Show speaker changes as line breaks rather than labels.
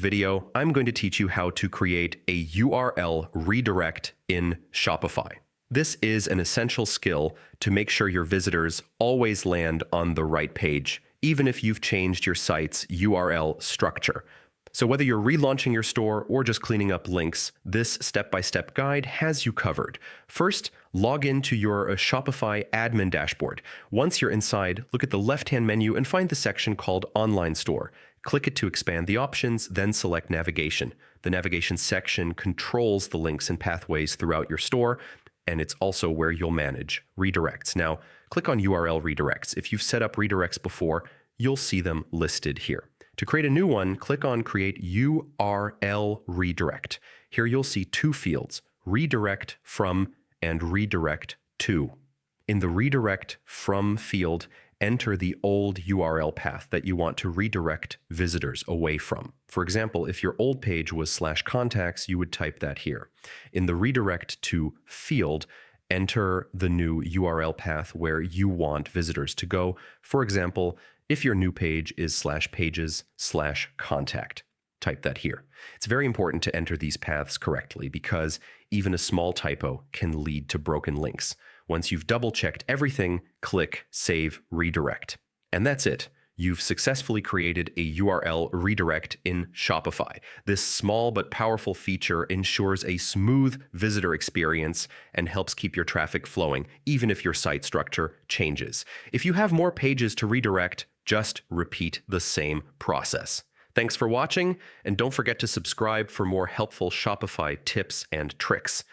Video, I'm going to teach you how to create a URL redirect in Shopify. This is an essential skill to make sure your visitors always land on the right page, even if you've changed your site's URL structure. So whether you're relaunching your store or just cleaning up links, this step-by-step guide has you covered. First, log into your Shopify admin dashboard. Once you're inside, look at the left-hand menu and find the section called Online Store. Click it to expand the options, then select Navigation. The navigation section controls the links and pathways throughout your store, and it's also where you'll manage redirects. Now, click on URL redirects. If you've set up redirects before, you'll see them listed here. To create a new one, click on Create URL Redirect. Here you'll see two fields, Redirect From and Redirect To. In the Redirect From field, enter the old URL path that you want to redirect visitors away from. For example, if your old page was /contacts, you would type that here. In the Redirect To field, enter the new URL path where you want visitors to go. For example, if your new page is /pages/contact, type that here. It's very important to enter these paths correctly because even a small typo can lead to broken links. Once you've double-checked everything, click Save Redirect. And that's it. You've successfully created a URL redirect in Shopify. This small but powerful feature ensures a smooth visitor experience and helps keep your traffic flowing, even if your site structure changes. If you have more pages to redirect, just repeat the same process. Thanks for watching, and don't forget to subscribe for more helpful Shopify tips and tricks.